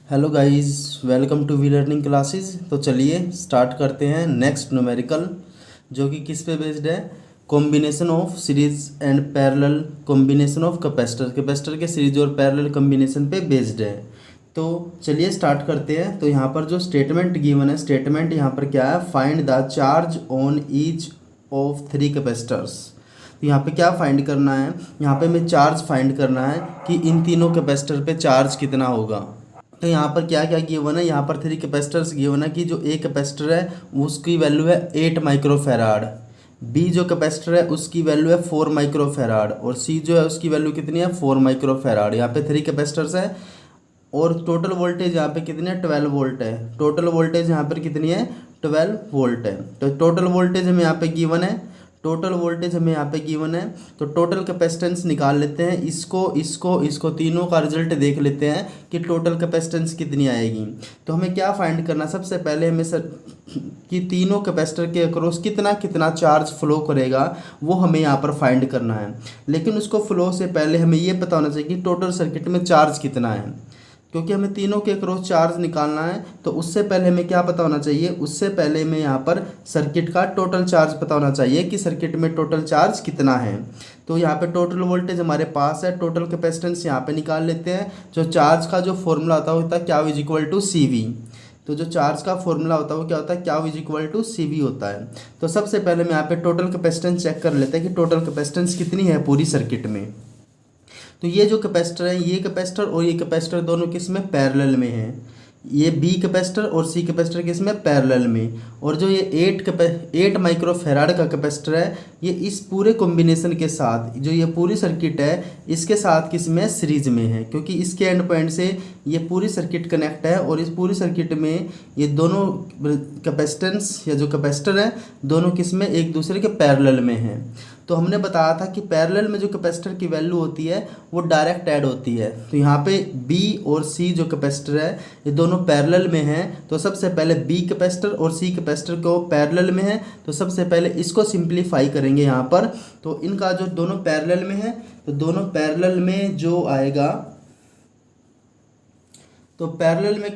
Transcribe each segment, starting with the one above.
Hello guys, welcome to V learning classes. तो चलिए start करते हैं नेक्स्ट न्यूमेरिकल, जो कि किस पे बेस्ड है? Combination of series and parallel combination of capacitor. Capacitor के सीरीज और पैरेलल कॉम्बिनेशन पे बेस्ड है। तो चलिए स्टार्ट करते हैं। तो यहाँ पर जो स्टेटमेंट गिवन है, स्टेटमेंट यहाँ पर क्या है? Find the charge on each of 3 capacitors. तो यहाँ पे क्या फाइंड करना है? यहाँ पे हमें चार्ज फाइंड करना है कि इन तीनों कैपेसिटर पे चार्ज कितना होगा। तो यहाँ पर क्या क्या गिवन है? यहाँ पर 3 कैपेसिटर्स गिवन है कि जो ए कैपेसिटर है उसकी वैल्यू है 8 माइक्रोफेराड, बी जो कैपेसिटर है उसकी वैल्यू है 4 माइक्रोफेराड और सी जो है उसकी वैल्यू कितनी है? 4 माइक्रोफेराड। यहाँ पे 3 कैपेसिटर्स है और टोटल वोल्टेज यहाँ पे कितनी है? 12 वोल्ट है। टोटल वोल्टेज यहाँ पर कितनी है? 12 वोल्ट है। तो टोटल वोल्टेज हमें यहाँ पे गिवन है, टोटल वोल्टेज हमें यहाँ पे गिवन है। तो टोटल कैपेसिटेंस निकाल लेते हैं। इसको तीनों का रिजल्ट देख लेते हैं कि टोटल कैपेसिटेंस कितनी आएगी। तो हमें क्या फाइंड करना? सबसे पहले हमें सर कि तीनों कैपेसिटर के अक्रॉस कितना कितना चार्ज फ्लो करेगा वो हमें यहाँ पर फाइंड करना है। लेकिन उसको फ्लो से पहले हमें ये पता होना चाहिए कि टोटल सर्किट में चार्ज कितना है, क्योंकि हमें तीनों के क्रॉस चार्ज निकालना है। तो उससे पहले हमें क्या पता होना चाहिए? उससे पहले हमें यहाँ पर सर्किट का टोटल चार्ज पता होना चाहिए कि सर्किट में टोटल चार्ज कितना है। तो यहाँ पे टोटल वोल्टेज हमारे पास है, टोटल कैपेसिटेंस यहाँ पे निकाल लेते हैं। जो चार्ज का जो फॉर्मूला होता है Q is equal to C V. तो जो चार्ज का फॉर्मूला होता है वो क्या होता है? Q is equal to C V होता है। तो सबसे पहले हम यहाँ पे टोटल कैपेसिटेंस चेक कर लेते हैं कि टोटल कैपेसिटेंस कितनी है पूरी सर्किट में। तो ये जो कैपेसिटर है, ये कैपेसिटर और ये कैपेसिटर दोनों किस में? पैरेलल में है। ये बी कैपेसिटर और सी कैपेसिटर किस में? पैरेलल में। और जो ये 8 माइक्रोफेराड का कैपेसिटर है, ये इस पूरे कॉम्बिनेशन के साथ, जो ये पूरी सर्किट है इसके साथ किस में? सीरीज में है, क्योंकि इसके एंड पॉइंट से ये पूरी सर्किट कनेक्ट है। और इस पूरी सर्किट में ये दोनों कैपेसिटेंस या जो कैपेसिटर है दोनों किस में? एक दूसरे के पैरेलल में है। तो हमने बताया था कि पैरेलल में जो कैपेसिटर की वैल्यू होती है वो डायरेक्ट ऐड होती है। तो यहाँ पे बी और सी जो कैपेसिटर है ये दोनों पैरेलल में हैं। तो सबसे पहले बी कैपेसिटर और सी कैपेसिटर को पैरेलल में है, तो सबसे पहले इसको सिंप्लीफाई करेंगे यहाँ पर। तो इनका जो दोनों पैरेलल में है, तो दोनों पैरेलल में जो आएगा, तो पैरेलल में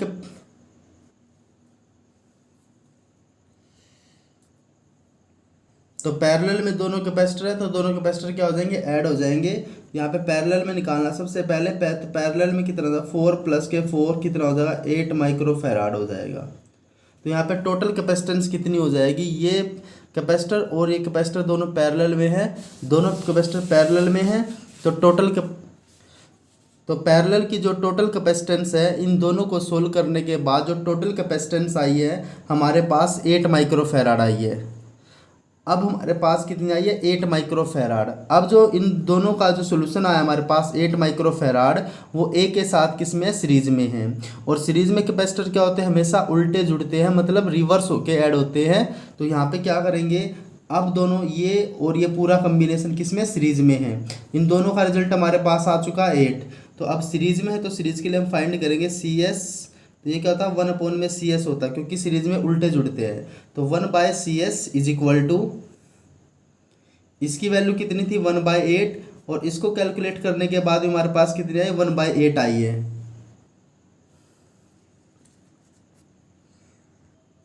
तो पैरेलल में दोनों कैपेसिटर है, तो दोनों कैपेसिटर क्या हो जाएंगे? ऐड हो जाएंगे। यहाँ पे पैरेलल में निकालना सबसे पहले पैरेलल में कितना था? 4 प्लस के 4 कितना हो जाएगा? 8 माइक्रोफेराड हो जाएगा। तो यहाँ पे टोटल कैपेसिटेंस कितनी हो जाएगी? ये कैपेसिटर और ये कैपेसिटर दोनों पैरेलल में है, दोनों कैपेसिटर पैरेलल में है। तो पैरेलल की जो टोटल कैपेसिटेंस है, इन दोनों को सोल्व करने के बाद जो टोटल कैपेसिटेंस आई है हमारे पास 8 माइक्रोफेराड आई है। अब हमारे पास कितनी आई है? 8 माइक्रोफेराड। अब जो इन दोनों का जो सोल्यूशन आया हमारे पास 8 माइक्रोफेराड, वो ए के साथ किस में? सीरीज में है। और सीरीज में कैपेसिटर क्या होते हैं? हमेशा उल्टे जुड़ते हैं, मतलब रिवर्स होके ऐड होते हैं। तो यहाँ पे क्या करेंगे? अब दोनों ये और ये पूरा कम्बिनेशन किस में? सीरीज में है। इन दोनों का रिजल्ट हमारे पास आ चुका है 8। तो अब सीरीज में है तो सीरीज के लिए हम फाइंड करेंगे सी एस। तो ये क्या होता है? 1 अपॉन में सी एस होता है, क्योंकि सीरीज में उल्टे जुड़ते हैं। तो 1/CS इज इक्वल टू, इसकी वैल्यू कितनी थी? 1/8। और इसको कैलकुलेट करने के बाद हमारे पास कितनी आई? 1/8 आई है।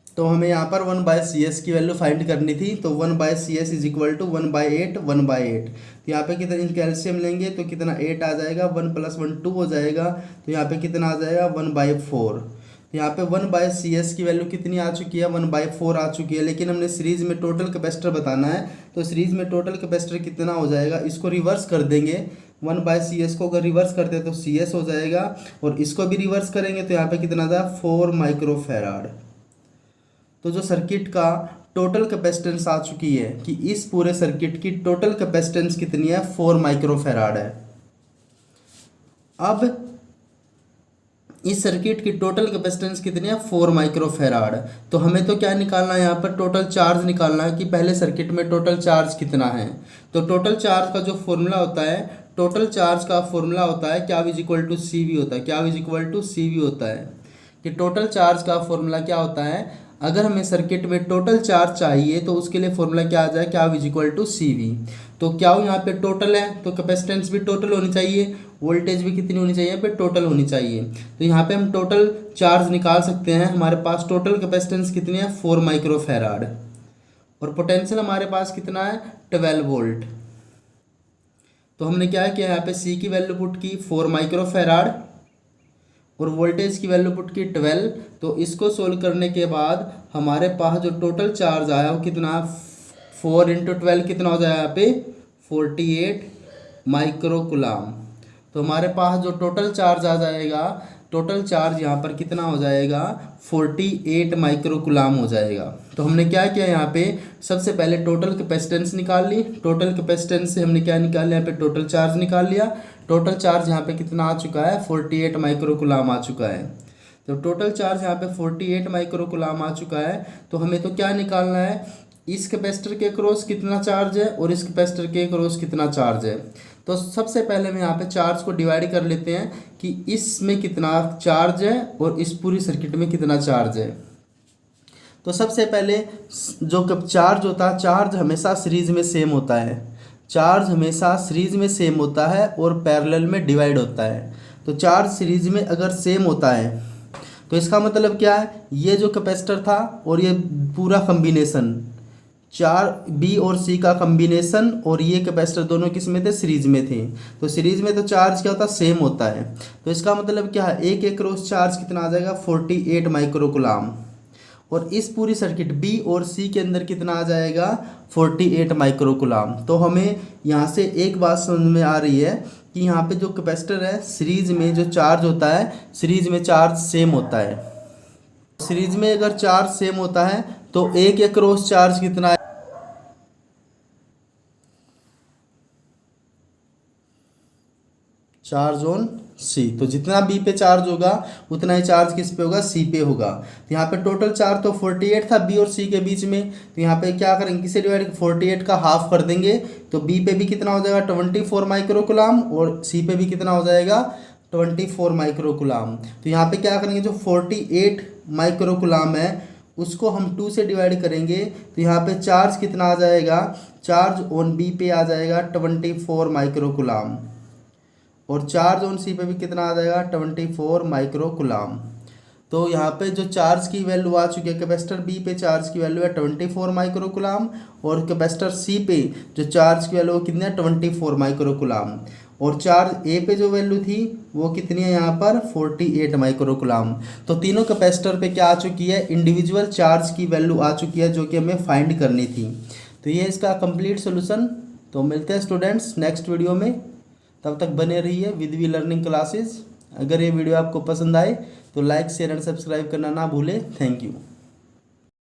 तो हमें यहाँ पर 1/CS की वैल्यू फाइंड करनी थी। तो 1/CS इज इक्वल टू 1/8 1/8। तो यहाँ पे कितना कैल्शियम लेंगे तो कितना 8 आ जाएगा, 1 + 1 2 हो जाएगा। तो यहाँ पे कितना आ जाएगा? 1/4। तो यहाँ पे 1/CS की वैल्यू कितनी आ चुकी है? 1/4 आ चुकी है। लेकिन हमने सीरीज में टोटल कैपेसिटर बताना है, तो सीरीज में टोटल कैपेसिटर कितना हो जाएगा? इसको रिवर्स कर देंगे। 1/CS को अगर रिवर्स करते हैं तो CS हो जाएगा, और इसको भी रिवर्स करेंगे तो यहाँ पे कितना आ जाएगा? 4 माइक्रोफेराड। तो जो सर्किट का टोटल कैपेसिटेंस आ चुकी है कि इस पूरे सर्किट की टोटल कैपेसिटेंस कितनी है? 4 माइक्रोफेराड है। अब इस सर्किट की टोटल कैपेसिटेंस कितनी है? 4 माइक्रोफेराड। तो हमें तो क्या निकालना है? यहाँ पर टोटल चार्ज निकालना है कि पहले सर्किट में टोटल चार्ज कितना है। तो टोटल चार्ज का जो फॉर्मूला होता है, टोटल चार्ज का फॉर्मूला होता है Q is equal to C V होता है। Q is equal to C V होता है कि टोटल चार्ज का फॉर्मूला क्या होता है? अगर हमें सर्किट में टोटल चार्ज चाहिए तो उसके लिए फॉर्मूला क्या आ जाए? Q is equal to C V. तो क्या यहाँ पे टोटल है तो कैपेसिटेंस भी टोटल होनी चाहिए, वोल्टेज भी कितनी होनी चाहिए, यहाँ पे टोटल होनी चाहिए। तो यहाँ पे हम टोटल चार्ज निकाल सकते हैं। हमारे पास टोटल कैपेसिटेंस कितनी है, 4 माइक्रोफैराड, और पोटेंशियल हमारे पास कितना है, 12 वोल्ट। तो हमने क्या किया, यहाँ पे सी की वैल्यू पुट की 4 माइक्रोफैराड और वोल्टेज की वैल्यू पुट की 12। तो इसको सोल्व करने के बाद हमारे पास जो टोटल चार्ज आया वो कितना, 4 × 12 कितना हो जाएगा यहाँ पे, 48 माइक्रोकुलाम। तो हमारे पास जो टोटल चार्ज आ जाएगा, टोटल चार्ज यहाँ पर कितना हो जाएगा, 48 माइक्रोकुलाम हो जाएगा। तो हमने क्या किया, यहाँ पे सबसे पहले टोटल कैपेसिटेंस निकाल ली। टोटल कैपेसिटेंस से हमने क्या निकाल लिया, यहाँ पे टोटल चार्ज निकाल लिया। टोटल चार्ज यहाँ पे कितना आ चुका है, 48 माइक्रोकुलाम आ चुका है। तो टोटल चार्ज यहाँ पे 48 माइक्रोकुलाम आ चुका है। तो हमें तो क्या निकालना है, इस कैपेसिटर के क्रॉस कितना चार्ज है और इस कैपेसिटर के क्रॉस कितना चार्ज है। तो सबसे पहले हम यहाँ पे चार्ज को डिवाइड कर लेते हैं कि इसमें कितना चार्ज है और इस पूरी सर्किट में कितना चार्ज है। तो सबसे पहले जो चार्ज होता है, चार्ज हमेशा सीरीज में सेम होता है, चार्ज हमेशा सीरीज में सेम होता है और पैरेलल में डिवाइड होता है। तो चार्ज सीरीज में अगर सेम होता है तो इसका मतलब क्या है, ये जो कैपेसिटर था और ये पूरा कम्बिनेशन, चार बी और सी का कम्बिनेशन और ये कैपेसिटर दोनों किस में थे, सीरीज में थे। तो सीरीज में तो चार्ज क्या होता है, सेम होता है। तो इसका मतलब क्या है, एक एक क्रॉस चार्ज कितना आ जाएगा, 48 माइक्रोकुलाम। और इस पूरी सर्किट बी और सी के अंदर कितना आ जाएगा, 48 माइक्रोकुलाम। तो हमें यहाँ से एक बात समझ में आ रही है कि यहाँ पे जो कैपेसिटर है, सीरीज में जो चार्ज होता है, सीरीज में चार्ज सेम होता है। सीरीज में अगर चार्ज सेम होता है तो एक एक क्रॉस चार्ज कितना है, चार्ज ऑन सी। तो जितना बी पे चार्ज होगा उतना ही चार्ज किस पे होगा, सी पे होगा। तो यहाँ पे टोटल चार्ज तो 48 था बी और सी के बीच में। तो यहाँ पे क्या करेंगे, किसे डिवाइड, 48 का हाफ कर देंगे। तो बी पे भी कितना हो जाएगा, 24 माइक्रोकुलाम, और सी पे भी कितना हो जाएगा, 24 माइक्रोकुलाम। तो यहाँ पे क्या करेंगे, जो 48 माइक्रोकुलाम है उसको हम 2 से डिवाइड करेंगे। तो यहाँ पे चार्ज कितना आ जाएगा, चार्ज ऑन बी पे आ जाएगा 24 माइक्रोकुलाम, और चार्ज ऑन सी पे भी कितना आ जाएगा, 24 माइक्रोकुलाम। तो यहाँ पे जो चार्ज की वैल्यू आ चुकी है, कैपेसिटर बी पे चार्ज की वैल्यू है 24 माइक्रोकुलाम, और कैपेसिटर सी पे जो चार्ज की वैल्यू कितनी है, 24 माइक्रोकुलाम। और चार्ज ए पे जो वैल्यू थी वो कितनी है यहाँ पर, 48 माइक्रोकुलाम। तो तीनों कैपेसिटर पे क्या आ चुकी है, इंडिविजुअल चार्ज की वैल्यू आ चुकी है, जो कि हमें फाइंड करनी थी। तो ये इसका कंप्लीट सोल्यूशन। तो मिलते हैं स्टूडेंट्स नेक्स्ट वीडियो में, तब तक बने रहिए विद वी लर्निंग क्लासेस। अगर ये वीडियो आपको पसंद आए तो लाइक शेयर एंड सब्सक्राइब करना ना भूलें। Thank you.